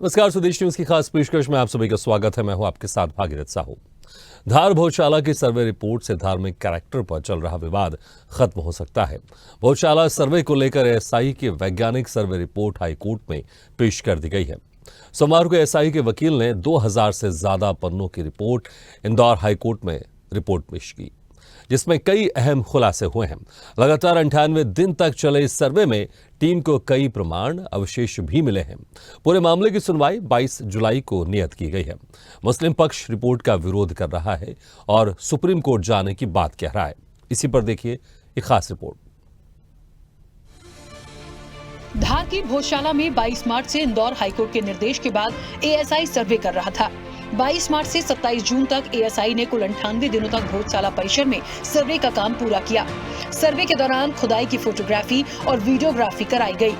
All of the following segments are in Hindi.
नमस्कार, स्वदेश न्यूज की खास पेशकश में आप सभी का स्वागत है। मैं हूं आपके साथ भागीरथ साहू। धार भोजशाला की सर्वे रिपोर्ट से धार्मिक कैरेक्टर पर चल रहा विवाद खत्म हो सकता है। भोजशाला सर्वे को लेकर एएसआई की वैज्ञानिक सर्वे रिपोर्ट हाईकोर्ट में पेश कर दी गई है। सोमवार को एएसआई के वकील ने 2000 से ज्यादा पन्नों की रिपोर्ट इंदौर हाईकोर्ट में रिपोर्ट पेश की, जिसमें कई अहम खुलासे हुए हैं। लगातार 98 दिन तक चले इस सर्वे में टीम को कई प्रमाण अवशेष भी मिले हैं। पूरे मामले की सुनवाई 22 जुलाई को नियत की गई है। मुस्लिम पक्ष रिपोर्ट का विरोध कर रहा है और सुप्रीम कोर्ट जाने की बात कह रहा है। इसी पर देखिए एक खास रिपोर्ट। धार की भोजशाला में 22 मार्च से इंदौर हाईकोर्ट के निर्देश के बाद एएसआई सर्वे कर रहा था। 22 मार्च से 27 जून तक एएसआई ने कुल 98 दिनों तक भोजशाला परिसर में सर्वे का काम पूरा किया। सर्वे के दौरान खुदाई की फोटोग्राफी और वीडियोग्राफी कराई गई।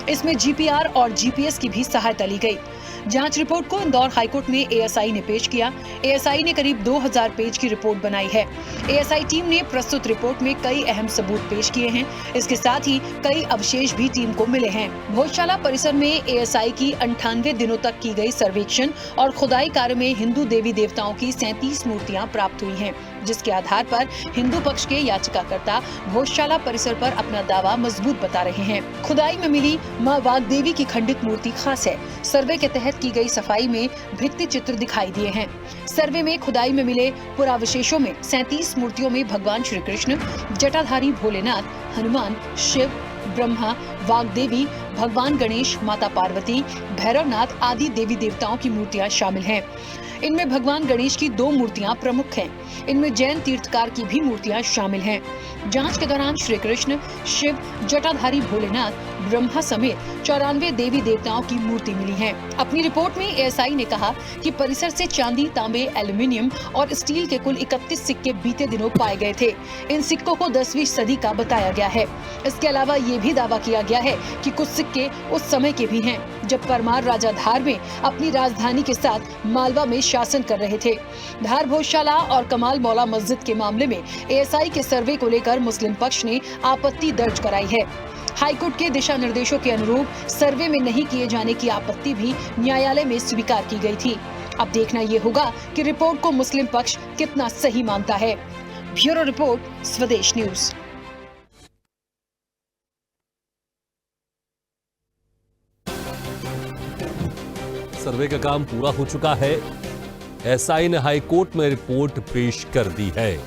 इसमें जीपीआर और जीपीएस की भी सहायता ली गई। जांच रिपोर्ट को इंदौर हाईकोर्ट में एएसआई ने पेश किया। एएसआई ने करीब 2000 पेज की रिपोर्ट बनाई है। एएसआई टीम ने प्रस्तुत रिपोर्ट में कई अहम सबूत पेश किए हैं। इसके साथ ही कई अवशेष भी टीम को मिले हैं। भोजशाला परिसर में एएसआई की 98 दिनों तक की गई सर्वेक्षण और खुदाई कार्य में हिंदू देवी देवताओं की 37 मूर्तियां प्राप्त हुई हैं, जिसके आधार पर हिंदू पक्ष के याचिकाकर्ता भोजशाला परिसर पर अपना दावा मजबूत बता रहे हैं। खुदाई में मिली मां वाग्देवी की खंडित मूर्ति खास है। सर्वे के तहत की गई सफाई में भित्ति चित्र दिखाई दिए हैं। सर्वे में खुदाई में मिले पुरावशेषों में 37 मूर्तियों में भगवान श्री कृष्ण, जटाधारी भोलेनाथ, हनुमान, शिव, ब्रह्मा, वाग्देवी, भगवान गणेश, माता पार्वती, भैरवनाथ आदि देवी देवताओं की मूर्तियां शामिल हैं। इनमें भगवान गणेश की 2 मूर्तियां प्रमुख हैं। इनमें जैन तीर्थकार की भी मूर्तियां शामिल हैं। जांच के दौरान श्री कृष्ण, शिव, जटाधारी भोलेनाथ, ब्रह्मा समेत 94 देवी देवताओं की मूर्ति मिली है। अपनी रिपोर्ट में एएसआई ने कहा कि परिसर से चांदी, तांबे, एल्यूमिनियम और स्टील के कुल 31 सिक्के बीते दिनों पाए गए थे। इन सिक्कों को 10वीं सदी का बताया गया है। इसके अलावा ये भी दावा किया गया है कि कुछ सिक्के उस समय के भी हैं जब परमार राजा धार में अपनी राजधानी के साथ मालवा में शासन कर रहे थे। धार भोजशाला और कमाल मौला मस्जिद के मामले में एएसआई के सर्वे को लेकर मुस्लिम पक्ष ने आपत्ति दर्ज कराई है। हाईकोर्ट के दिशा निर्देशों के अनुरूप सर्वे में नहीं किए जाने की आपत्ति भी न्यायालय में स्वीकार की गई थी। अब देखना ये होगा कि रिपोर्ट को मुस्लिम पक्ष कितना सही मानता है। ब्यूरो रिपोर्ट, स्वदेश न्यूज। सर्वे का काम पूरा हो चुका है। एएसआई ने हाईकोर्ट में रिपोर्ट पेश कर दी है।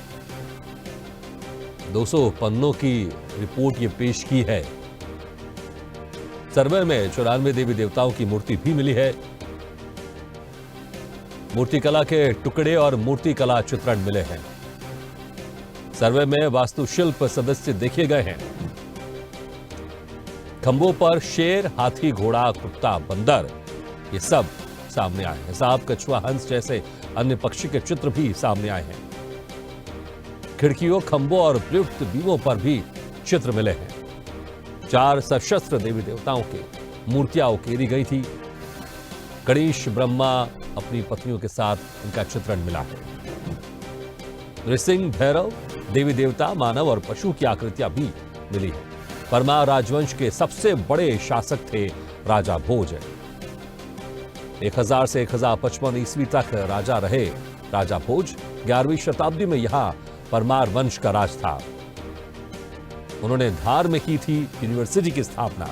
200 पन्नों की रिपोर्ट ये पेश की है। सर्वे में 94 देवी देवताओं की मूर्ति भी मिली है। मूर्तिकला के टुकड़े और मूर्तिकला चित्रण मिले हैं। सर्वे में वास्तुशिल्प सदस्य देखे गए हैं। खंभों पर शेर, हाथी, घोड़ा, कुत्ता, बंदर ये सब सामने आए हैं। सांप, कछुआ, हंस जैसे अन्य पक्षी के चित्र भी सामने आए हैं। खिड़कियों, खंभों और प्रयुक्त बीमों पर भी चित्र मिले हैं। 4 सशस्त्र देवी देवताओं की मूर्तियां उकेरी गई थी। गणेश, ब्रह्मा अपनी पत्नियों के साथ इनका चित्रण मिला है। नृसिंह, भैरव, देवी देवता, मानव और पशु की आकृतियां भी मिली है। परमार राजवंश के सबसे बड़े शासक थे राजा भोज। 1000 से 1055 ईस्वी तक राजा रहे राजा भोज। 11वीं शताब्दी में यहां परमार वंश का राज था। उन्होंने धार में की थी यूनिवर्सिटी की स्थापना,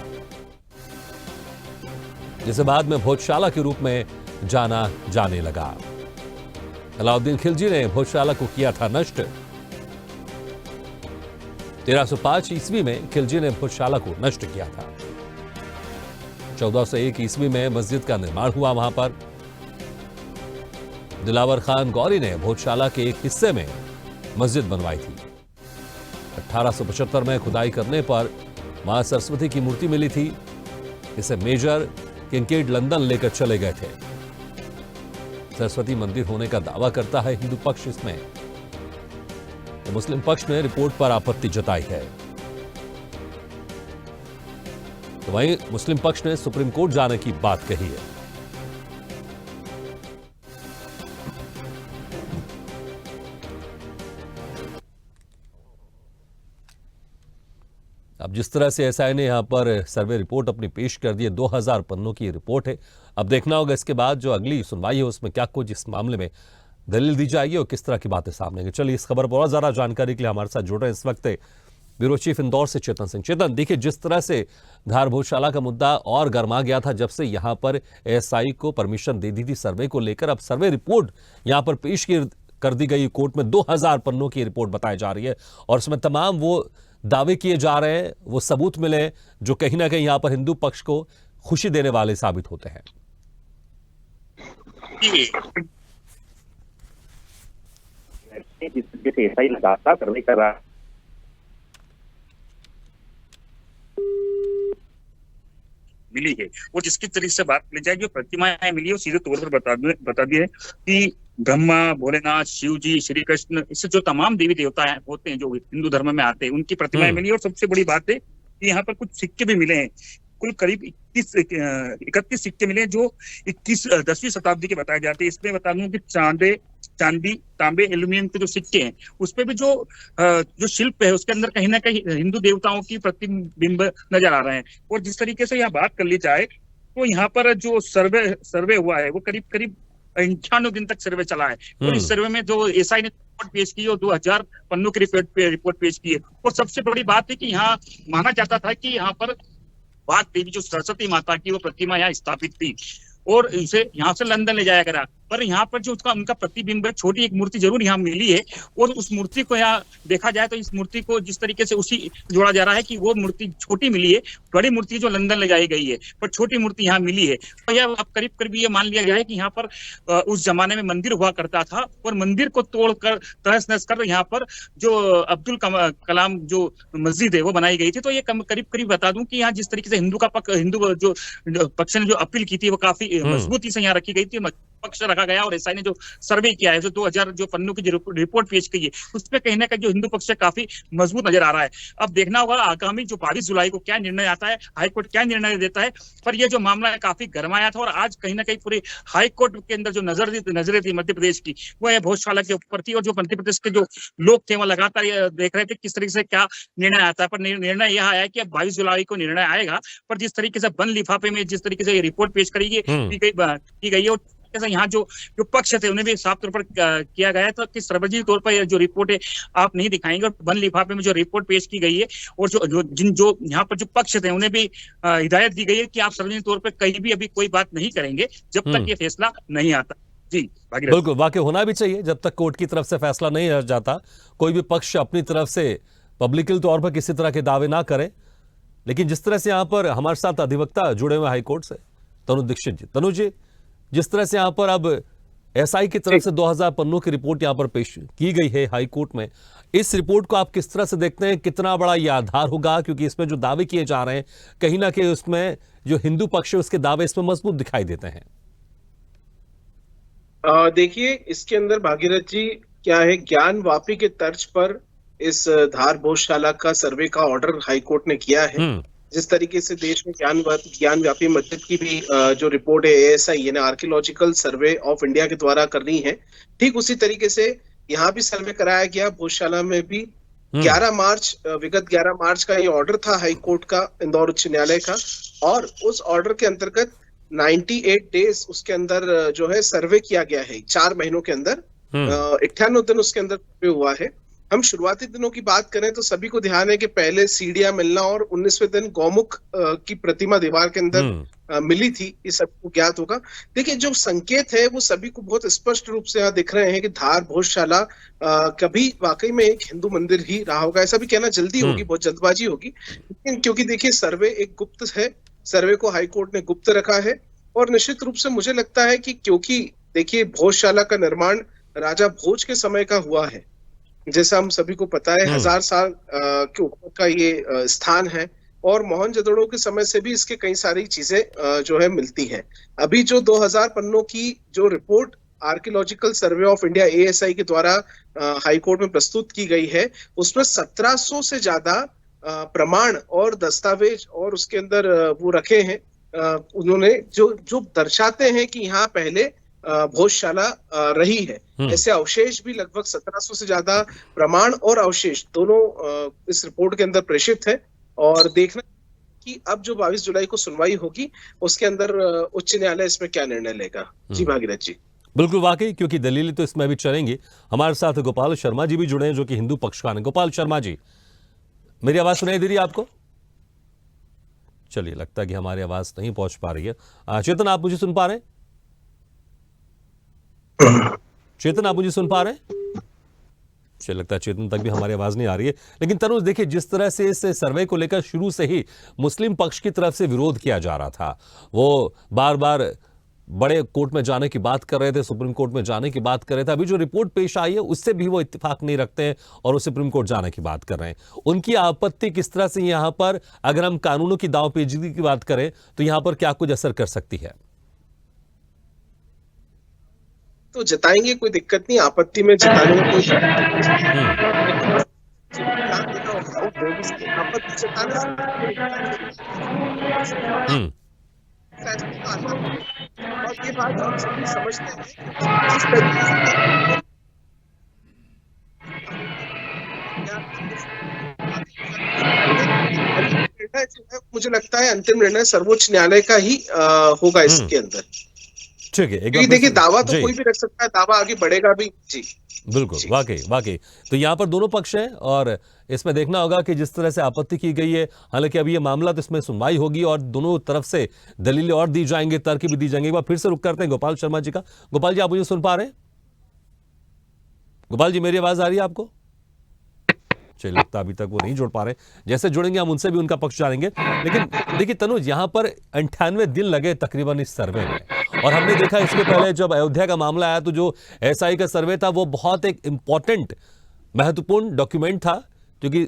जिसे बाद में भोजशाला के रूप में जाना जाने लगा। अलाउद्दीन खिलजी ने भोजशाला को किया था नष्ट। 1305 ईस्वी में खिलजी ने भोजशाला को नष्ट किया था। 1401 ईस्वी में मस्जिद का निर्माण हुआ वहां पर। दिलावर खान गौरी ने भोजशाला के एक हिस्से में मस्जिद बनवाई थी। 1875 में खुदाई करने पर मां सरस्वती की मूर्ति मिली थी। इसे मेजर किंकेड लंदन लेकर चले गए थे। सरस्वती मंदिर होने का दावा करता है हिंदू पक्ष। इसमें तो मुस्लिम पक्ष ने रिपोर्ट पर आपत्ति जताई है। तो वहीं मुस्लिम पक्ष ने सुप्रीम कोर्ट जाने की बात कही है। अब जिस तरह से एएसआई ने यहाँ पर सर्वे रिपोर्ट अपनी पेश कर दी है, 2000 पन्नों की रिपोर्ट है। अब देखना होगा इसके बाद जो अगली सुनवाई है उसमें क्या कुछ इस मामले में दलील दी जाएगी और किस तरह की बातें सामने आएंगी। चलिए इस खबर पर और ज्यादा जानकारी के लिए हमारे साथ जुड़ रहे हैं इस वक्त ब्यूरो चीफ इंदौर से चेतन सिंह। चेतन, देखिए जिस तरह से धार भोजशाला का मुद्दा और गर्मा गया था जब से यहाँ पर एएसआई को परमिशन दे दी थी सर्वे को लेकर, अब सर्वे रिपोर्ट यहाँ पर पेश कर दी गई कोर्ट में। 2000 पन्नों की रिपोर्ट बताई जा रही है और उसमें तमाम वो दावे किए जा रहे हैं, वो सबूत मिले जो कहीं ना कहीं यहाँ पर हिंदू पक्ष को खुशी देने वाले साबित होते हैं। जिस तरीके से एएसआई लगातार सर्वे कर रहा मिली है और जिसकी तरीके से बात ले जाए, जो प्रतिमाएं मिली है वो सीधे तौर पर बता दी है कि ब्रह्मा, भोलेनाथ, शिव जी, श्री कृष्ण, इससे जो तमाम देवी देवता होते हैं जो हिंदू धर्म में आते हैं उनकी प्रतिमाएं मिली। और सबसे बड़ी बात है कि यहाँ पर कुछ सिक्के भी मिले हैं। कुल करीब 31 सिक्के मिले जो 10वीं शताब्दी के बताए जाते हैं। इसमें बता दूं कि चांदी, तांबे, एल्यूमिनियम के जो सिक्के हैं उस पे भी जो शिल्प है उसके अंदर कहीं ना कहीं हिंदू देवताओं की प्रतिबिंब नजर आ रहे हैं। और जिस तरीके से यहाँ बात कर ली जाए तो यहाँ पर जो सर्वे हुआ है वो करीब 98 दिन तक सर्वे चला है। और इस सर्वे में जो एएसआई ने रिपोर्ट पेश की और 2000 पन्नों की रिपोर्ट पेश की है। और सबसे बड़ी बात है कि यहाँ माना जाता था कि यहाँ पर बात देवी जो सरस्वती माता की वो प्रतिमा यहाँ स्थापित थी और इसे यहाँ से लंदन ले जाया गया। पर यहाँ पर जो उनका प्रतिबिंब है, छोटी एक मूर्ति जरूर यहाँ मिली है। और उस मूर्ति को यहाँ देखा जाए तो इस मूर्ति को जिस तरीके से उसी जोड़ा जा रहा है कि वो मूर्ति छोटी मिली है, बड़ी मूर्ति जो लंदन ले जाई गई है, पर छोटी मूर्ति यहाँ मिली है। तो यह अब करीब ये मान लिया जाए कि यहाँ पर उस जमाने में मंदिर हुआ करता था और मंदिर को तोड़कर तहस नहस कर यहाँ पर जो अब्दुल कलाम जो मस्जिद है वो बनाई गई थी। तो ये करीब बता दूं कि यहाँ जिस तरीके से हिंदू जो पक्ष ने जो अपील की थी वो काफी मजबूती से यहाँ रखी गई थी, पक्ष रखा गया। और एएसआई ने जो सर्वे किया है, जो 2000 जो पन्नों की जो रिपोर्ट पेश की है, उसमें कहीं ना कहीं जो हिंदू पक्ष काफी मजबूत नजर आ रहा है। अब देखना होगा आगामी जो 22 जुलाई को क्या निर्णय आता है, हाईकोर्ट क्या निर्णय देता है। पर यह जो मामला है काफी गरमाया था और आज कहीं ना कहीं पूरे हाईकोर्ट के अंदर जो नजरें थी मध्य प्रदेश की वो है भोजशाला के ऊपर थी। और जो मध्य प्रदेश के जो लोग थे वो लगातार ये देख रहे थे किस तरीके से क्या निर्णय आता है। पर निर्णय यह आया कि अब 22 जुलाई को निर्णय आएगा। पर जिस तरीके से बंद लिफाफे में जिस तरीके से ये रिपोर्ट पेश की गई है और यहाँ जो पक्ष थे उन्हें भी साफ तौर पर किया गया था कि सार्वजनिक तौर पर जो रिपोर्ट है आप नहीं दिखाएंगे। और बंद लिफाफे में जो रिपोर्ट पेश की गई है और जो यहाँ पर जो पक्ष थे उन्हें भी हिदायत दी गई है कि आप सार्वजनिक तौर पर कहीं भी अभी कोई बात नहीं करेंगे जब तक ये फैसला नहीं आता। जी बिल्कुल, वाकई होना भी चाहिए। जब तक कोर्ट की तरफ से फैसला नहीं आ जाता कोई भी पक्ष अपनी तरफ से पब्लिकली तौर पर किसी तरह के दावे ना करे। लेकिन जिस तरह से यहाँ पर हमारे साथ अधिवक्ता जुड़े हुए हाईकोर्ट से तनु दीक्षित जी, तनु जी, जिस तरह से यहाँ पर अब एएसआई की तरफ से 2000 पन्नों की रिपोर्ट यहाँ पर पेश की गई है हाई कोर्ट में, इस रिपोर्ट को आप किस तरह से देखते हैं? कितना बड़ा ये आधार होगा? क्योंकि इसमें जो दावे किए जा रहे हैं कहीं ना कहीं उसमें जो हिंदू पक्ष है उसके दावे इसमें मजबूत दिखाई देते हैं। देखिए, इसके अंदर भागीरथ जी क्या है, ज्ञान वापी के तर्ज पर इस धार भोजशाला का सर्वे का ऑर्डर हाईकोर्ट ने किया है। जिस तरीके से देश में ज्ञान व्यापी मस्जिद की भी जो रिपोर्ट है एएसआई यानी आर्कियोलॉजिकल सर्वे ऑफ इंडिया के द्वारा करनी है, ठीक उसी तरीके से यहाँ भी सर्वे कराया गया। भोजशाला में भी 11 मार्च का ये ऑर्डर था हाई कोर्ट का, इंदौर उच्च न्यायालय का। और उस ऑर्डर के अंतर्गत 98 डेज उसके अंदर जो है सर्वे किया गया है। 4 महीनों के अंदर 98 दिन उसके अंदर सर्वे हुआ है। हम शुरुआती दिनों की बात करें तो सभी को ध्यान है कि पहले सीढ़ियां मिलना और 19वें दिन गौमुख की प्रतिमा दीवार के अंदर मिली थी, ये सबको ज्ञात होगा। देखिए, जो संकेत है वो सभी को बहुत स्पष्ट रूप से यहाँ दिख रहे हैं कि धार भोजशाला कभी वाकई में एक हिंदू मंदिर ही रहा होगा। ऐसा भी कहना जल्दी होगी, बहुत जल्दबाजी होगी। लेकिन क्योंकि देखिए सर्वे एक गुप्त है, सर्वे को हाईकोर्ट ने गुप्त रखा है। और निश्चित रूप से मुझे लगता है कि क्योंकि देखिए भोजशाला का निर्माण राजा भोज के समय का हुआ है, जैसा हम सभी को पता है 1000 साल के ऊपर का ये स्थान है। और मोहनजोदड़ो के समय से भी इसके कई सारी चीजें जो है मिलती हैं। अभी जो 2000 पन्नों की जो report archaeological survey of India ASI के द्वारा हाईकोर्ट में प्रस्तुत की गई है, उसमें 1700 से ज्यादा प्रमाण और दस्तावेज और उसके अंदर वो रखे हैं उन्होंने, जो दर्शाते हैं कि यहाँ पहले भोजशाला रही है। ऐसे अवशेष भी लगभग 1700 से ज्यादा प्रमाण और अवशेष दोनों इस रिपोर्ट के अंदर प्रेषित है। और देखना कि अब जो 22 जुलाई को सुनवाई होगी उसके अंदर उच्च न्यायालय इसमें क्या निर्णय लेगा। जी भागीरथ जी। बिल्कुल वाकई, क्योंकि दलीलें तो इसमें भी चलेंगी। हमारे साथ गोपाल शर्मा जी भी जुड़े हैं जो कि हिंदू पक्षकार हैं। गोपाल शर्मा जी, मेरी आवाज सुनाई दे रही है आपको? चलिए, लगता है कि हमारी आवाज नहीं पहुंच पा रही है। चेतन, आप मुझे सुन पा रहे हैं? चेतन, आप मुझे सुन पा रहे हैं? चलिए, लगता है चेतन तक भी हमारी आवाज नहीं आ रही है। लेकिन तनुज, देखिए, जिस तरह से इस सर्वे को लेकर शुरू से ही मुस्लिम पक्ष की तरफ से विरोध किया जा रहा था, वो बार बार बड़े कोर्ट में जाने की बात कर रहे थे, सुप्रीम कोर्ट में जाने की बात कर रहे थे। अभी जो रिपोर्ट पेश आई है उससे भी वो इत्तेफाक नहीं रखते हैं और वो सुप्रीम कोर्ट जाने की बात कर रहे हैं। उनकी आपत्ति किस तरह से यहां पर, अगर हम कानूनों की दांवपेचीदी की बात करें, तो यहां पर क्या कुछ असर कर सकती है? तो जताएंगे, कोई दिक्कत नहीं, आपत्ति में जताने में कोई आपत्ति जताने और ये बात हम सभी समझते हैं कि इस तरीके से निर्णय जो है, मुझे लगता है अंतिम निर्णय सर्वोच्च न्यायालय का ही होगा इसके अंदर। ठीक है, क्योंकि देखिए, दावा तो कोई भी रख सकता है, दावा आगे बढ़ेगा भी। जी बिल्कुल, वाकई। तो यहाँ पर दोनों पक्ष हैं और इसमें देखना होगा कि जिस तरह से आपत्ति की गई है, हालांकि अभी ये मामला तो इसमें सुनवाई होगी और दोनों तरफ से दलीलें और दी जाएंगे, तर्क भी दी जाएंगे। एक बार फिर से रुक करते हैं गोपाल शर्मा जी का। गोपाल जी, आप मुझे सुन पा रहे हैं? गोपाल जी, मेरी आवाज आ रही है आपको? चलिए, लगता अभी तक वो नहीं जुड़ पा रहे। जैसे जुड़ेंगे हम उनसे भी उनका पक्ष जानेंगे। लेकिन देखिए तनुज, यहाँ पर 98 दिन लगे तकरीबन इस सर्वे में, और हमने देखा इसके पहले जब अयोध्या का मामला आया तो जो एसआई का सर्वे था वो बहुत एक इंपॉर्टेंट, महत्वपूर्ण डॉक्यूमेंट था, क्योंकि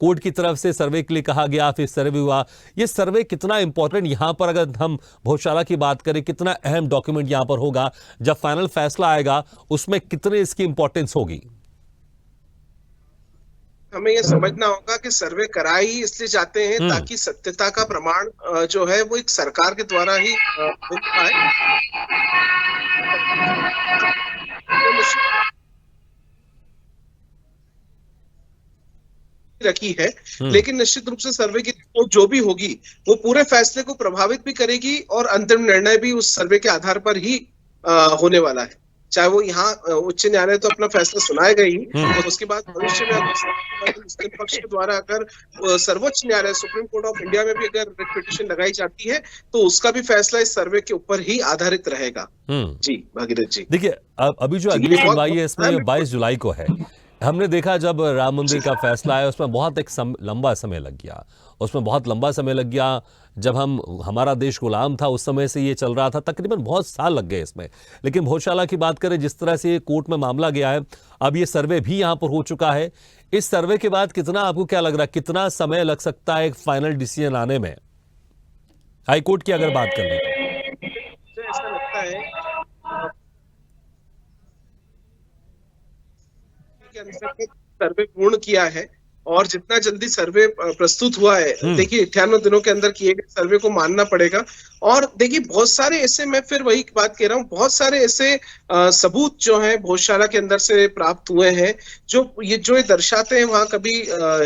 कोर्ट की तरफ से सर्वे के लिए कहा गया, फिर सर्वे हुआ। ये सर्वे कितना इंपॉर्टेंट, यहां पर अगर हम भोजशाला की बात करें, कितना अहम डॉक्यूमेंट यहां पर होगा, जब फाइनल फैसला आएगा उसमें कितने इसकी इंपॉर्टेंस होगी? हमें ये समझना होगा कि सर्वे कराए ही इसलिए जाते हैं ताकि सत्यता का प्रमाण जो है वो एक सरकार के द्वारा ही हो पाए। रखी है, लेकिन निश्चित रूप से सर्वे की रिपोर्ट जो भी होगी वो पूरे फैसले को प्रभावित भी करेगी और अंतिम निर्णय भी उस सर्वे के आधार पर ही होने वाला है। चाहे वो यहाँ उच्च न्यायालय तो अपना फैसला सुनाएगा ही, और उसके बाद भविष्य में मुस्लिम पक्ष के द्वारा अगर सर्वोच्च न्यायालय, सुप्रीम कोर्ट ऑफ इंडिया में भी अगर रिट पिटीशन लगाई जाती है तो उसका भी फैसला इस सर्वे के ऊपर ही आधारित रहेगा। जी भागीरथ जी, देखिए, अभी जो अगली सुनवाई है इसमें 22 जुलाई को है। हमने देखा जब राम मंदिर का फैसला आया उसमें बहुत एक लंबा समय लग गया, उसमें बहुत लंबा समय लग गया। जब हमारा देश गुलाम था उस समय से ये चल रहा था, तकरीबन बहुत साल लग गए इसमें। लेकिन भोजशाला की बात करें, जिस तरह से ये कोर्ट में मामला गया है, अब ये सर्वे भी यहाँ पर हो चुका है। इस सर्वे के बाद कितना, आपको क्या लग रहा है, कितना समय लग सकता है एक फाइनल डिसीजन आने में, हाईकोर्ट की अगर बात करें तो? ऐसा लगता है सर्वे पूर्ण किया है और जितना जल्दी सर्वे प्रस्तुत हुआ है, देखिए 98 दिनों के अंदर किए गए सर्वे को मानना पड़ेगा। और देखिए बहुत सारे ऐसे, मैं फिर वही बात कह रहा हूँ, बहुत सारे ऐसे सबूत जो हैं भोजशाला के अंदर से प्राप्त हुए हैं जो ये दर्शाते हैं वहां कभी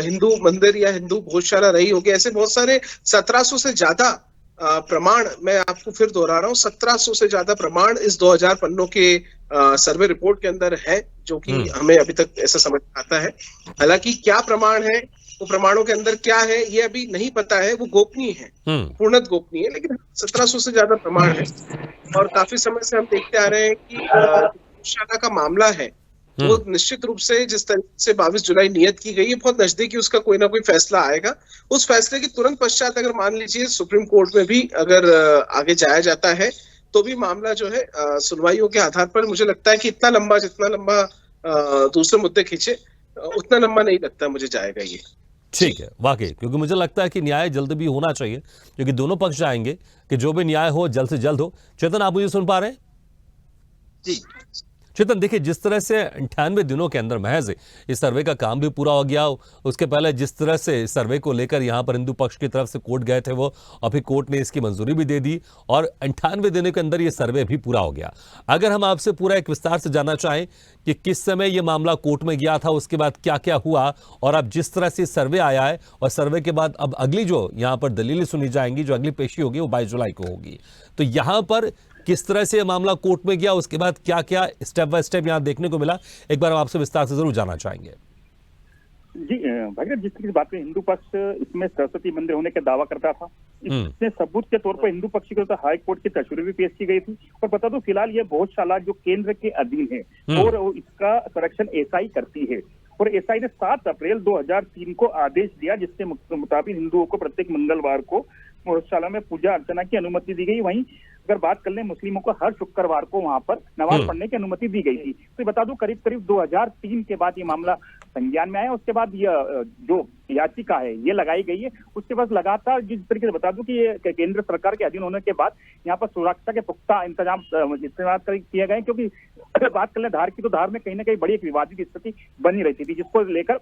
हिंदू मंदिर या हिंदू भोजशाला रही होगी। ऐसे बहुत सारे 1700 से ज्यादा प्रमाण, मैं आपको फिर दोहरा रहा हूँ, 1700 से ज्यादा प्रमाण इस 2000 पन्नों के सर्वे रिपोर्ट के अंदर है, जो कि हमें अभी तक ऐसा समझ आता है। हालांकि क्या प्रमाण है, वो प्रमाणों के अंदर क्या है ये अभी नहीं पता है, वो गोपनीय है, पूर्णतः गोपनीय है, लेकिन 1700 से ज्यादा प्रमाण है। और काफी समय से हम देखते आ रहे हैं कि भोजशाला का मामला है वो निश्चित रूप से जिस तरीके से 22 जुलाई नियत की गई है, बहुत नजदीकी उसका कोई ना कोई फैसला आएगा। उस फैसले के तुरंत पश्चात अगर मान लीजिए सुप्रीम कोर्ट में भी अगर आगे जाया जाता है तो भी मामला जो है सुनवाइयों के आधार पर, मुझे लगता है कि जितना लंबा दूसरे मुद्दे खींचे उतना लंबा नहीं लगता मुझे जाएगा ये। ठीक है, वाकई, क्योंकि मुझे लगता है कि न्याय जल्द भी होना चाहिए, क्योंकि दोनों पक्ष चाहेंगे कि जो भी न्याय हो जल्द से जल्द हो। चेतन, आप मुझे सुन पा रहे हैं? जी चेतन, देखिए जिस तरह से 98 दिनों के अंदर महज इस सर्वे का काम भी पूरा हो गया, उसके पहले जिस तरह से इस सर्वे को लेकर यहां पर हिंदू पक्ष की तरफ से कोर्ट गए थे वो अभी कोर्ट ने इसकी मंजूरी भी दे दी और 98 दिनों के अंदर ये सर्वे भी पूरा हो गया। अगर हम आपसे पूरा एक विस्तार से जानना चाहें कि किस समय ये मामला कोर्ट में गया था, उसके बाद क्या क्या हुआ, और अब जिस तरह से सर्वे आया है और सर्वे के बाद अब अगली जो यहाँ पर दलीलें सुनी जाएंगी, जो अगली पेशी होगी वो 22 जुलाई को होगी, तो यहाँ पर किस तरह से मामला कोर्ट में गया, उसके बाद क्या क्या स्टेप बाय स्टेप यहां देखने को मिला, एक बार हम आपसे विस्तार से जरूर जानना चाहेंगे। जी भागीरथ, जिस तरह की बात करें, हिंदू पक्ष इसमें सरस्वती मंदिर होने का दावा करता था। इसमें सबूत के तौर पर हिंदू पक्ष की तरफ हाई कोर्ट की तस्वीर भी पेश की गई थी। और बता दो, फिलहाल ये भोजशाला जो केंद्र के अधीन है और इसका संरक्षण एसआई करती है। और एसआई ने 7 अप्रैल 2003 को आदेश दिया, जिसके मुताबिक हिंदुओं को प्रत्येक मंगलवार को भोजशाला में पूजा अर्चना की अनुमति दी गई। वहीं अगर बात कर लें, मुस्लिमों को हर शुक्रवार को वहां पर नमाज पढ़ने की अनुमति दी गई थी। तो बता दूं, करीब करीब 2003 के बाद ये मामला संज्ञान में आया। उसके बाद यह जो याचिका है ये लगाई गई है। उसके बाद लगातार जिस तरीके से बता दूं कि ये केंद्र सरकार के अधीन होने के बाद यहाँ पर सुरक्षा के पुख्ता इंतजाम इस्तेमाल किए गए, क्योंकि अगर बात कर लें धार की, तो धार में कहीं ना कहीं बड़ी एक विवादित स्थिति बनी रहती थी, जिसको लेकर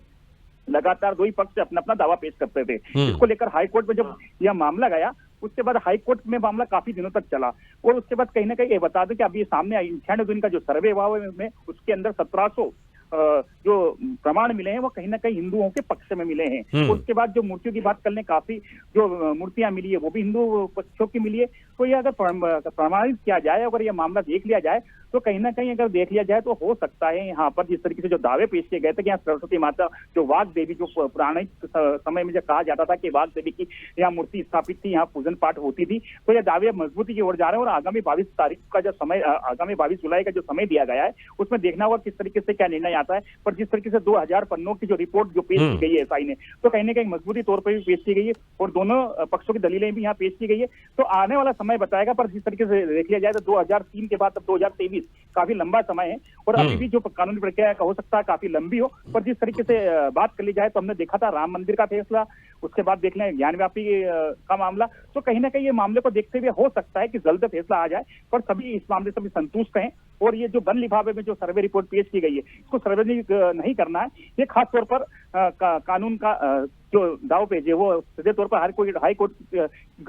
लगातार दो ही पक्ष अपना अपना दावा पेश करते थे। इसको लेकर हाई कोर्ट में जब यह मामला गया, उसके बाद हाई कोर्ट में मामला काफी दिनों तक चला। और उसके बाद कहीं ना कहीं ये बता दें कि अभी सामने 98 दिन का जो सर्वे हुआ में उसके अंदर 1700 जो प्रमाण मिले हैं वो कहीं ना कहीं हिंदुओं के पक्ष में मिले हैं। उसके बाद जो मूर्तियों की बात कर लें, काफी जो मूर्तियां मिली है वो भी हिंदू पक्षों की मिली है। तो ये अगर प्रमाणित किया जाए, अगर ये मामला देख लिया जाए, तो कहीं ना कहीं अगर देख लिया जाए तो हो सकता है यहाँ पर जिस तरीके से जो दावे पेश किए गए थे कि यहाँ सरस्वती माता जो वाघ देवी, जो पुराने समय में जो कहा जाता था कि वाघ देवी की यहाँ मूर्ति स्थापित थी, यहाँ पूजन पाठ होती थी, तो ये दावे मजबूती की ओर जा रहे हैं। और आगामी 22 तारीख का जो समय, आगामी 22 जुलाई का जो समय दिया गया है, उसमें देखना होगा किस तरीके से क्या निर्णय आता है। पर जिस तरीके से 2000 पन्नों की जो रिपोर्ट जो पेश की गई है एसआई ने, तो कहीं ना कहीं मजबूती तौर पर भी पेश की गई है और दोनों पक्षों की दलीलें भी यहाँ पेश की गई है। तो आने वाला समय बताएगा। पर जिस तरीके से देख लिया जाए तो 2003 के बाद अब 2023 काफी लंबा समय है और अभी भी जो कानूनी प्रक्रिया का हो सकता है काफी लंबी हो। पर जिस तरीके से बात कर ली जाए तो हमने देखा था राम मंदिर का फैसला, उसके बाद देख लें ज्ञानव्यापी का मामला, तो कहीं ना कहीं ये मामले को देखते हुए हो सकता है कि जल्द फैसला आ जाए। पर सभी इस मामले से भी संतुष्ट हैं। और ये जो वन लिफाफे में जो सर्वे रिपोर्ट पेश की गई है, इसको सर्वे नहीं करना है। ये खास तौर पर कानून का जो दाव पेज है वो सीधे तौर पर हाई कोर्ट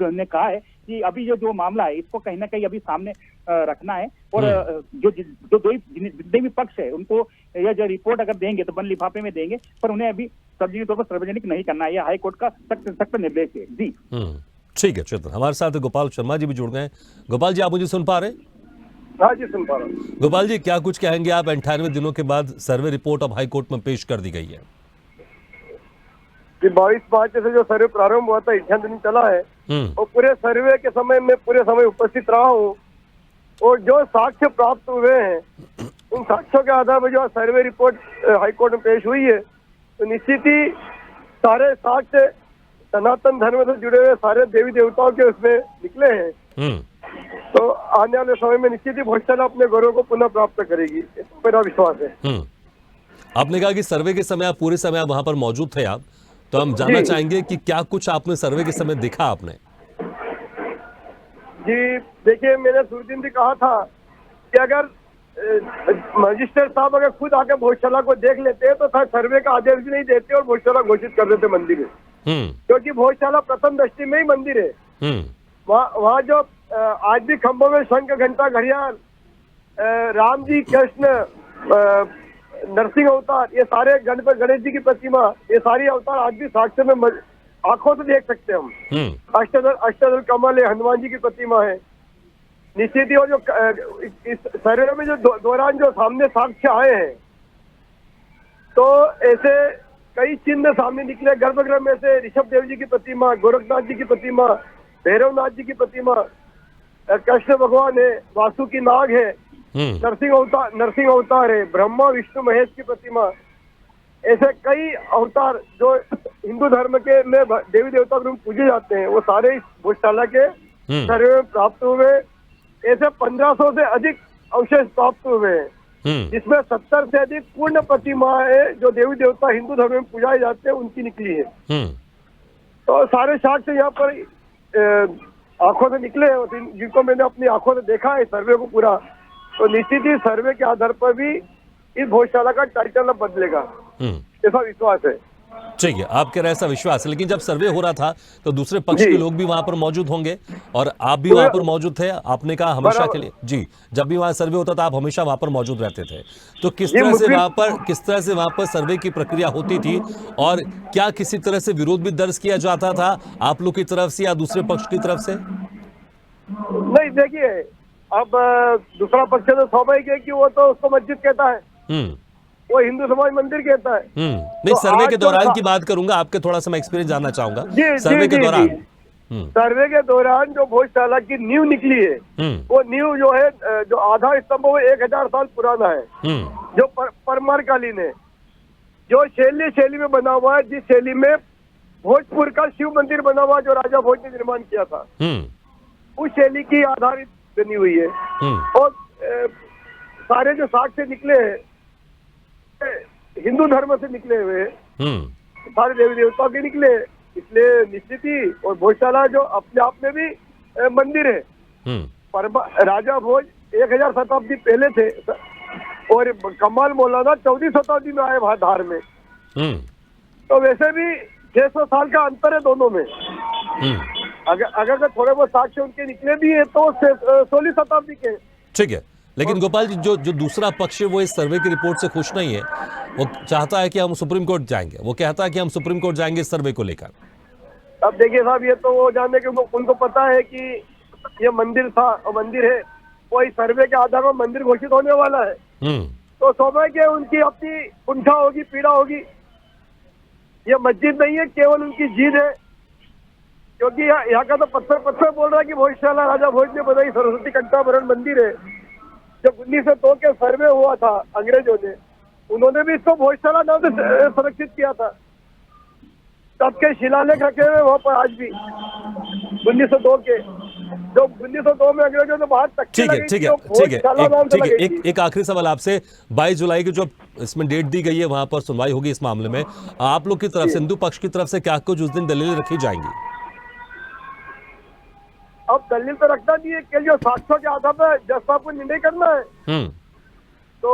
ने कहा है कि अभी जो मामला है इसको कहीं ना कहीं अभी सामने रखना है। और जो जितने भी पक्ष है उनको यह जो रिपोर्ट अगर देंगे तो वन लिफाफे में देंगे, पर उन्हें अभी सार्वजनिक तौर पर सार्वजनिक नहीं करना है। यह हाई कोर्ट का सख्त निर्देश है। जी ठीक है चेतन, हमारे साथ गोपाल शर्मा जी भी जुड़ गए। गोपाल जी, आप मुझे सुन पा रहे हैं? हाँ जी, सुन पा रहा हूँ। गोपाल जी, क्या कुछ कहेंगे आप? 98 दिनों के बाद सर्वे रिपोर्ट अब हाई कोर्ट में पेश कर दी गई है। 22 मार्च से जो सर्वे प्रारंभ हुआ था, 98 दिन चला है और पूरे सर्वे के समय में पूरे समय उपस्थित रहा हूँ। और जो साक्ष्य प्राप्त हुए हैं उन साक्ष्यों के आधार पर जो सर्वे रिपोर्ट हाईकोर्ट में पेश हुई है, तो निश्चित ही सारे साक्ष्य सनातन धर्म से जुड़े हुए सारे देवी देवताओं के उसमें निकले हैं। तो आने वाले समय में निश्चित ही भोजशाला अपने गौरव को पुनः प्राप्त करेगी, मेरा विश्वास है। आपने कहा कि सर्वे के समय आप पूरे समय आप वहां पर मौजूद थे आप, तो हम जानना चाहेंगे कि क्या कुछ आपने सर्वे के समय देखा आपने? जी देखिए, मैंने सुरदिन भी कहा था कि अगर मजिस्ट्रेट साहब अगर खुद आके भोजशाला को देख लेते हैं तो सर्वे का आदेश भी नहीं देते और भोजशाला घोषित कर देते मंदिर में, क्योंकि भोजशाला प्रथम दृष्टि में ही मंदिर है। वहाँ जो आज भी खंभों में शंख घंटा घड़ियाल, राम जी, कृष्ण, नरसिंह अवतार, ये सारे गणेश जी की प्रतिमा, ये सारी अवतार आज भी साक्ष्य में आंखों से देख सकते हैं हम। अष्टदल कमल है, हनुमान जी की प्रतिमा है। निश्चित ही जो इस सर्वे में जो दौरान जो सामने साक्ष्य आए हैं, तो ऐसे कई चिन्ह सामने निकले। गर्भगृह में से ऋषभ देव जी की प्रतिमा, गोरखनाथ जी की प्रतिमा, भैरवनाथ जी की प्रतिमा, कृष्ण भगवान है, वासुकी नाग है, नरसिंह अवतार है, ब्रह्मा विष्णु महेश की प्रतिमा, ऐसे कई अवतार जो हिंदू धर्म के में देवी देवता के रूप पूजे जाते हैं, वो सारे इस भोजशाला के सर्वे में प्राप्त हुए। ऐसे 1500 से अधिक अवशेष प्राप्त हुए हैं, जिसमें 70 से अधिक पूर्ण प्रतिमाएं जो देवी देवता हिंदू धर्म में पूजाए जाते हैं उनकी निकली है। तो सारे साक्ष्य यहाँ पर आंखों से निकले हैं, जिनको मैंने अपनी आंखों से देखा है सर्वे को पूरा। तो निश्चित ही सर्वे के आधार पर भी इस भोजशाला का टाइटल अब बदलेगा, ऐसा विश्वास है। ठीक है, आप कह रहे हैं ऐसा विश्वास है, लेकिन जब सर्वे हो रहा था तो दूसरे पक्ष के लोग भी वहां पर मौजूद होंगे और आप भी वहां पर मौजूद थे। आपने कहा हमेशा के लिए जी, जब भी वहां सर्वे होता था आप हमेशा वहां पर मौजूद रहते थे, तो किस तरह से वहां पर सर्वे की प्रक्रिया होती थी और क्या किसी तरह से विरोध भी दर्ज किया जाता था आप लोग की तरफ से या दूसरे पक्ष की तरफ से? नहीं, देखिए, अब दूसरा पक्ष तो स्वाभाविक है कि वो तो उसको मस्जिद कहता है, वो हिंदू समाज मंदिर कहता है। नहीं, तो सर्वे के दौरान की बात करूंगा, आपके थोड़ा सा मैं एक्सपीरियंस जानना चाहूंगा। सर्वे के दौरान सर्वे के दौरान जो भोजशाला की नींव निकली है, वो नींव जो है, जो आधार स्तंभ वो 1000 साल पुराना है, जो परमार कालीन है, जो शैली में बना हुआ है, जिस शैली में भोजपुर का शिव मंदिर बना हुआ, जो राजा भोज ने निर्माण किया था, उस शैली की आधारित बनी हुई है। और सारे जो साक्ष्य निकले हैं हिंदू धर्म से निकले हुए, सारे देवी देवताओं के निकले, इसलिए निश्चित ही, और भोजशाला जो अपने आप में भी मंदिर है। राजा भोज 1000 शताब्दी पहले थे और कमाल मौलाना 14वीं शताब्दी में आए वहां धार में, तो वैसे भी 600 साल का अंतर है दोनों में। अगर थोड़े बहुत साक्ष्य उनके निकले भी है तो 16वीं शताब्दी के। ठीक है, लेकिन गोपाल जी, जो दूसरा पक्ष है वो इस सर्वे की रिपोर्ट से खुश नहीं है, वो चाहता है कि हम सुप्रीम कोर्ट जाएंगे, वो कहता है कि हम सुप्रीम कोर्ट जाएंगे इस सर्वे को लेकर। अब देखिए साहब, ये तो वो जानने के उनको पता है कि ये मंदिर था और मंदिर है, कोई सर्वे के आधार पर मंदिर घोषित होने वाला है, तो स्वाभाविक है उनकी अपनी कुंठा होगी, पीड़ा होगी। ये मस्जिद नहीं है, केवल उनकी जीद है, क्योंकि यहाँ का तो पत्थर बोल रहा है कि भोजशाला राजा भोज ने बनाई सरस्वती कंठाभरण मंदिर है। जब 1902 के सर्वे हुआ था अंग्रेजों ने, उन्होंने भी इसको भोजशाला नाम से संरक्षित किया था, तब के शिलालेख रखे हुए वहाँ पर आज भी 1902 के, जो 1902 में अंग्रेजों ने बाहर तक। ठीक है, एक आखिरी सवाल आपसे, 22 जुलाई की जो इसमें डेट दी गई है वहां पर सुनवाई होगी इस मामले में, आप लोग की तरफ से, हिंदू पक्ष की तरफ से क्या कुछ उस दिन दलीलें रखी जाएंगी? अब दलील तो रखना नहीं है, कि जो साक्ष्यों के आधार पर जज साहब को निर्णय करना है। तो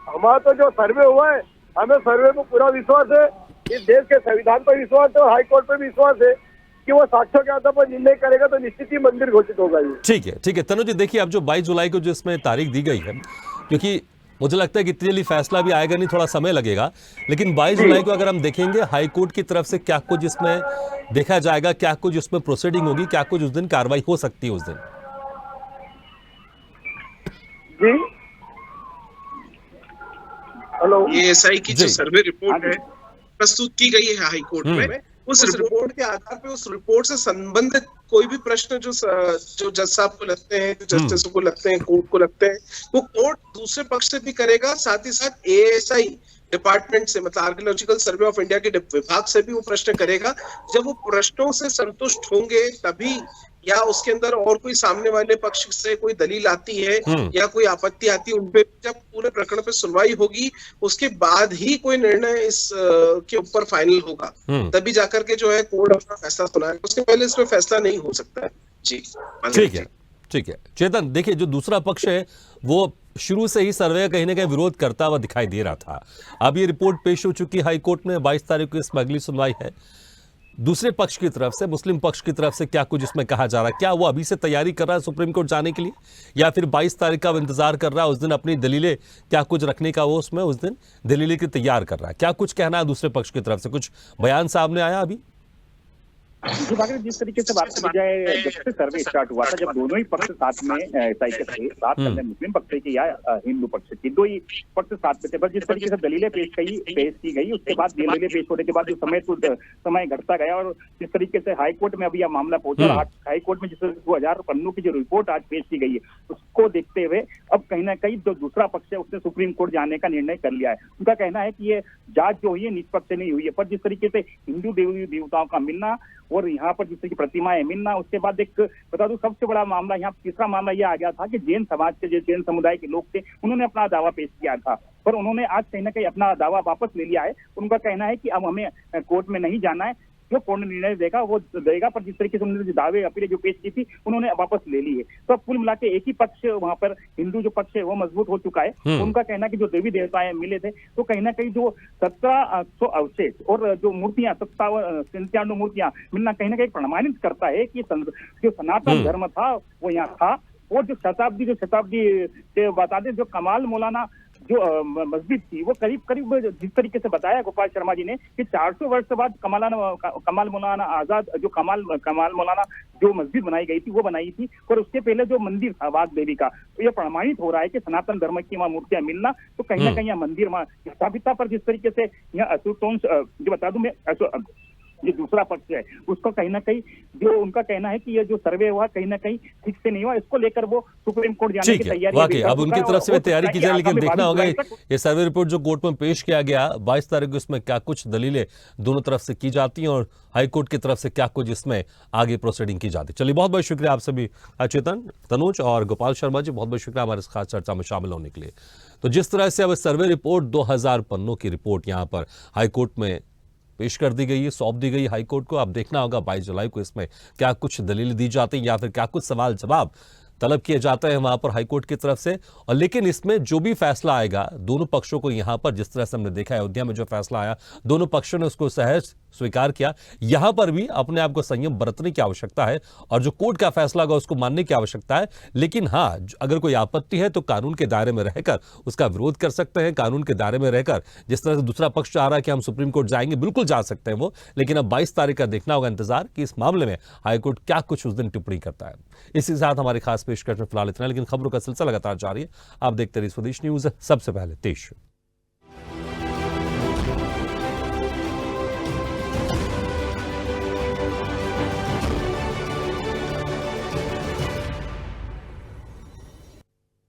हमारा तो जो सर्वे हुआ है, हमें सर्वे को पूरा विश्वास है, इस देश के संविधान पर विश्वास है और हाईकोर्ट पर विश्वास है कि वो साक्ष्यों के आधार पर निर्णय करेगा, तो निश्चित ही मंदिर घोषित होगा। ठीक है तनु जी, देखिए अब जो 22 जुलाई को जो इसमें तारीख दी गई है, क्योंकि मुझे लगता है कि इतनी जल्दी फैसला भी आएगा नहीं, थोड़ा समय लगेगा, लेकिन 22 जुलाई को अगर हम देखेंगे हाई कोर्ट की तरफ से क्या कुछ इसमें देखा जाएगा, क्या कुछ उसमें प्रोसीडिंग होगी, क्या कुछ उस दिन कार्रवाई हो सकती है उस दिन? जी हेलो, ये एसआई की जो सर्वे रिपोर्ट है प्रस्तुत की गई है हाई कोर्ट में, उस रिपोर्ट के आधार पे, उस रिपोर्ट से संबंधित कोई भी प्रश्न जो जज साहब को लगते हैं, जस्टिस को लगते हैं, कोर्ट को लगते हैं, वो कोर्ट दूसरे पक्ष से भी करेगा, साथ ही साथ एएसआई डिपार्टमेंट से, मतलब आर्कियोलॉजिकल सर्वे ऑफ इंडिया के विभाग से भी वो प्रश्न करेगा। जब वो प्रश्नों से संतुष्ट होंगे तभी, या उसके अंदर और कोई सामने वाले पक्ष से कोई दलील आती है या कोई आपत्ति आती है, उनपे जब पूरे प्रकरण पे सुनवाई होगी, उसके बाद ही कोई निर्णय इस के ऊपर फाइनल होगा, तभी जाकर के जो है कोर्ट अपना फैसला सुनाएगा, उसके पहले इसमें फैसला नहीं हो सकता है। जी ठीक है चेतन, देखिए जो दूसरा पक्ष है वो शुरू से ही सर्वे का कहीं ना कहीं विरोध करता हुआ दिखाई दे रहा था। अब ये रिपोर्ट पेश हो चुकी हाई कोर्ट में, 22 तारीख को इसमें अगली सुनवाई है। दूसरे पक्ष की तरफ से, मुस्लिम पक्ष की तरफ से क्या कुछ इसमें कहा जा रहा है? क्या वो अभी से तैयारी कर रहा है सुप्रीम कोर्ट जाने के लिए, या फिर 22 तारीख का इंतजार कर रहा है, उस दिन अपनी दलीलें क्या कुछ रखने का वो उसमें उस दिन दलीलें की तैयार कर रहा है? क्या कुछ कहना है दूसरे पक्ष की तरफ से? कुछ बयान सामने आया अभी? जिस तरीके से बात की जाए, जब से सर्वे स्टार्ट हुआ था, जब दोनों ही पक्ष साथ में एसआई के थे, साथ में मुस्लिम पक्ष की या हिंदू पक्ष की, दो ही पक्ष साथ में थे, पर जिस तरीके से दलीलें पेश की गई, उसके बाद दलीलें पेश होने के बाद जो समय घटता गया और जिस तरीके से हाईकोर्ट में अभी यह मामला पहुंचा, हाईकोर्ट में जिस 2000 पन्नों की जो रिपोर्ट आज पेश की गई है, उसको देखते हुए अब कहीं ना कहीं जो दूसरा पक्ष है उसने सुप्रीम कोर्ट जाने का निर्णय कर लिया है। उनका कहना है कि ये जांच जो हुई है निष्पक्ष नहीं हुई है, पर जिस तरीके से हिंदू देवी देवताओं का मिलना और यहाँ पर जिस तरह की प्रतिमाएं मिलना, उसके बाद एक बता दूं सबसे बड़ा मामला, यहाँ तीसरा मामला यह आ गया था कि जैन समाज के, जो जैन समुदाय के लोग थे, उन्होंने अपना दावा पेश किया था, पर उन्होंने आज कहीं ना कहीं अपना दावा वापस ले लिया है। उनका कहना है कि अब हमें कोर्ट में नहीं जाना है, जो पूर्ण निर्णय देगा वो देगा। पर जिस तरीके से उन्होंने जो दावे अपीलें जो पेश की थी उन्होंने वापस ले ली है। तो कुल मिला के एक ही पक्ष वहां पर हिंदू जो पक्ष है वो मजबूत हो चुका है। उनका कहना है कि जो देवी देवताएं मिले थे तो कहीं ना कहीं जो 1700 अवशेष और जो मूर्तियां 97 मूर्तियां मिलना कहीं ना कहीं प्रमाणित करता है कि जो सनातन धर्म था वो यहाँ था। और जो शताब्दी से बता दें जो कमाल मौलाना जो मस्जिद थी वो करीब जिस तरीके से बताया गोपाल शर्मा जी ने कि 400 वर्ष बाद कमाल मौलाना आजाद जो कमाल मौलाना जो मस्जिद बनाई गई थी वो बनाई थी। और उसके पहले जो मंदिर था वाघ देवी का, तो ये प्रमाणित हो रहा है कि सनातन धर्म की वहाँ मूर्तियां मिलना तो कहीं ना कहीं यहाँ मंदिर वहाँ स्थापित था। पर जिस तरीके से यहाँ आशुतोष जो बता दूं मैं ये दूसरा पक्ष है उसको कहीं ना कहीं जो उनका कहना है कि ये जो सर्वे हुआ कहीं ना कहीं ठीक से नहीं हुआ, इसको लेकर वो सुप्रीम कोर्ट जाने की तैयारी वाकई अब उनकी तरफ से तैयारी की जाए, लेकिन देखना होगा ये सर्वे रिपोर्ट जो कोर्ट में पेश किया गया 22 तारीख को, इसमें क्या कुछ दलीलें दोनों तरफ से की जाती हैं और हाईकोर्ट की तरफ से क्या कुछ इसमें आगे प्रोसीडिंग की जाती है। चलिए बहुत बहुत शुक्रिया आप सभी, चेतन, तनुज और गोपाल शर्मा जी, बहुत बहुत शुक्रिया हमारे इस खास चर्चा में शामिल होने के लिए। तो जिस तरह से अब सर्वे रिपोर्ट 2000 पन्नों की रिपोर्ट यहाँ पर हाईकोर्ट में पेश कर दी गई है, सौंप दी गई हाईकोर्ट को। अब देखना होगा 22 जुलाई को इसमें क्या कुछ दलील दी जाती है या फिर क्या कुछ सवाल जवाब तलब किए जाते हैं वहां पर हाईकोर्ट की तरफ से। और लेकिन इसमें जो भी फैसला आएगा दोनों पक्षों को यहां पर जिस तरह से हमने देखा अयोध्या में जो फैसला आया दोनों पक्षों ने उसको सहज स्वीकार किया। यहां पर भी अपने आप को संयम बरतने की आवश्यकता है और जो कोर्ट का फैसला होगा उसको मानने की आवश्यकता है। लेकिन हाँ, अगर कोई आपत्ति है तो कानून के दायरे में रहकर उसका विरोध कर सकते हैं। कानून के दायरे में रहकर जिस तरह से दूसरा पक्ष चाह रहा है कि हम सुप्रीम कोर्ट जाएंगे, बिल्कुल जा सकते हैं वो, लेकिन अब 22 तारीख का देखना होगा इंतजार कि इस मामले में हाईकोर्ट क्या कुछ उस दिन टिप्पणी करता है। इसी के साथ हमारी खास पेशकश में फिलहाल इतना, लेकिन खबरों का सिलसिला लगातार जारी है। आप देखते रहिए स्वदेश न्यूज, सबसे पहले देश।